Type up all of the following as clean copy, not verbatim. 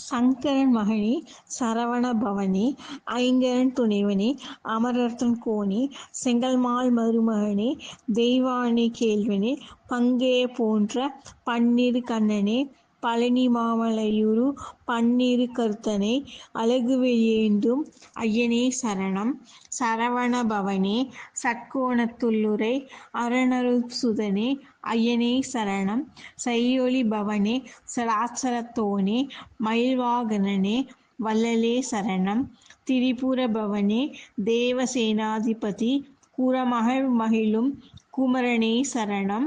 சங்கரன் மகனே, சரவண பவனே, ஐங்கரன் துணைவனே, அமரர்தம் கோனே, செங்கல்மால் மருமகனே, தெய்வானை கேள்வனே, பங்கய போன்ற பன்னிரு கண்ணனே, பழனி மாமலையுறு பன்னிரு கருத்தனே, அழகுவெளியேந்தும் ஐயனே சரணம். சரவண பவனே, சட்கோணத்துள்ளுறை அரணருள் சுதனே, ஐயனே சரணம். செய்யொளி பவனே, சராச்சரத்தோனே, மயில்வாகனனே, வள்ளலே சரணம். திரிபுர பவனே, தேவசேனாதிபதி, குறமகள் மகிழும் குமரனே சரணம்.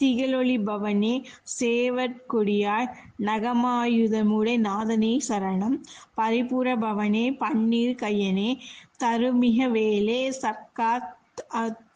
திகழொளி பவனே, சேவற்கொடியாய் நகமாயுதமுடை நாதனே சரணம். பரிபுர பவனே, பன்னிரு கையனே, தருமிக வேலே, சர்க்காத்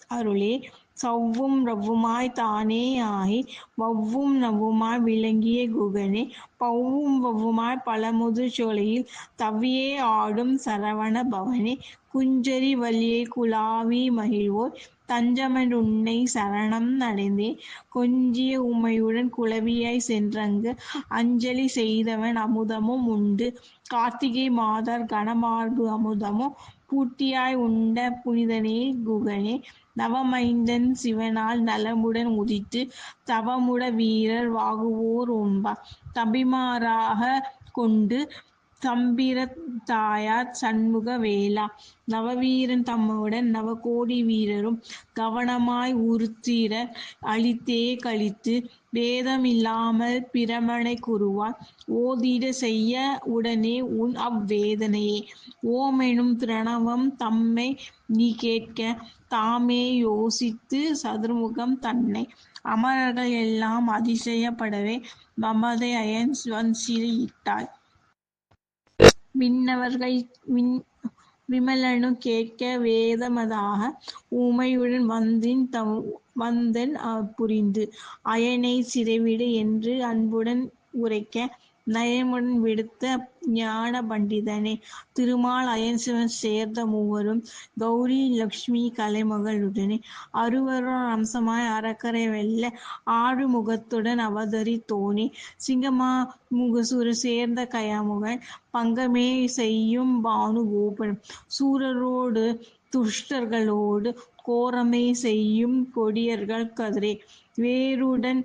அருளே, சவ்வும் ரவ்வுமாய் தானே ஆகி வவ்வும் நவ்வுமாய் விளங்கிய குகனே, பவ்வும் வவ்வுமாய் பழமுதிர் சோலையில் தவ்வியே ஆடும் சரவண பவனே, குஞ்சரி வள்ளியை குலாவி மகிழ்வோய் தஞ்சமென்றுன்னை சரணம் அடைந்தேன், கொஞ்சிய உமையுடன் குளவியாய் சென்றங்கு அஞ்சலி செய்தவன் அமுதமும் உண்டு, கார்த்திகை மாதர் கனமார்பு அமுதமும் பூர்த்தியாய் உண்ட புனிதனே குகனே, நவமைந்தன் சிவனால் நலமுடன் உதித்து தவமுட வீரர் வாகுவோர் உண்பார் தபிமாறாகக் கொண்டு தம்பிராத்தாயார் சண்முக வேலா, நவவீரன் தம்முடன் நவகோடி வீரரும் கவனமாய் உருத்திரர் அளித்தே கழித்து பேதம் இல்லாமல் பிரமனைக் குருவாய் ஓதிடச் செய்ய உடனே உன் வேதனையே. ஓமெனும் பிரணவம் தம்மை நீ கேட்க தாமே யோசித்து சதுர்முகன் தன்னை அமரர்கள் எல்லாம் அதிசயப்படவே மமதை அயன் வன்சிறையிட்டாய். விண்ணவர்கள் விமலனு கேட்க வேதமதாக உமையுடன் வந்தென் புரிந்து அயனைச் சிறைவிடு என்று அன்புடன் உரைக்க நயமுடன் விடுத்த ஞான பண்டிதனே. திருமால் அயன்சிவன் சேர்ந்த மூவரும் கௌரி லக்ஷ்மி கலைமகளுடனே அருவரோர் அம்சமாய் அறக்கரை வெல்ல ஆறுமுகத்துடன் அவதரித்தோனே, சிங்கமுகசுரர் சேர்ந்த கயமுகன் பங்கமே செய்யும் பானு கோபன், சூரரோடு துஷ்டர்களோடு கோரமே செய்யும் கொடியர்கள் கதிரே, வேருடன்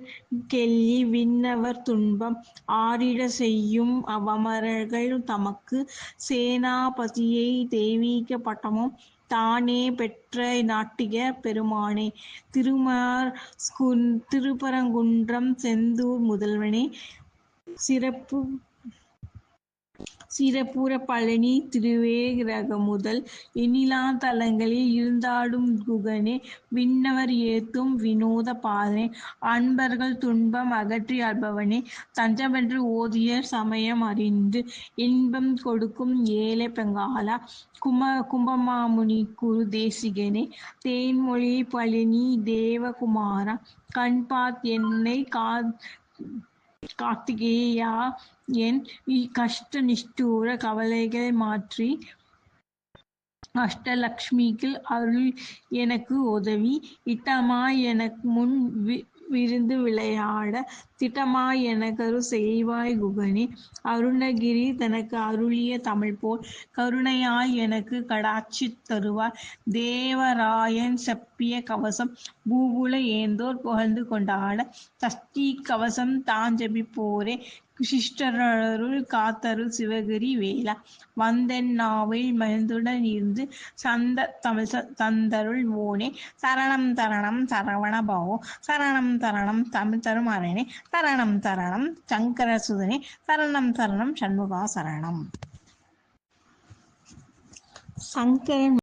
கெள்ளி விண்ணவர் துன்பம் ஆறிடச் செய்யும் அமரர்கள் தமக்கு சேனாபதியை தெய்வீக பட்டமும் தானே பெற்ற நாட்டியப் பெருமானே, திருப்பரங்குன்றம் செந்தூர் முதல்வனே, சிறப்புற பழனி திருவேரகமுதல் எண்ணிலாத் தலங்களில் இருந்தாடும் குகனே, விண்ணவர் ஏத்தும் வினோத பாதனே, அன்பர்கள் துன்பம் அகற்றி அருள்பவனே, தஞ்சமென்று ஓதியர் சமயம் அறிந்து இன்பம் கொடுக்கும் ஏழைப் பெங்காலா, கும்பமாமுனி குரு தேசிகனே, தேன்மொழி பழனி தேவகுமாரா, கண்பார்த் என்னைக் கார்த்திகேயா, என் கஷ்ட நிஷ்டூர கவலைகளை மாற்றி அஷ்டலக்ஷ்மிகள் அருள் எனக்கு உதவி, இட்டமாய் எனக்முன் விருந்து விளையாட திட்டமாய் எனக்கருள் செய்வாய் குகனே, அருணகிரி தனக்கு அருளிய தமிழ்போல் கருணையாய் எனக்குக் கடாட்சித் தருவாய், தேவராயன் செப்பிய கவசம் பூவுல ஏந்தோர் புகழ்ந்து கொண்டாட, சஷ்டி கவசம் தான் ஜபிப்போரை சிஷ்டரருள் காத்தருள் சிவகிரி வேலா, வந்தென் நாவில் மகிழ்ந்துடன் இருந்து தமிழ் தந்தருள் வோனே, சரணம் சரணம் சரவண பவோ, சரணம் சரணம் தமிழ் தரும் அரணே, சரணம் சரணம் சங்கர சுதனே, சரணம் சரணம் சண்முகா சரணம். சங்கரன்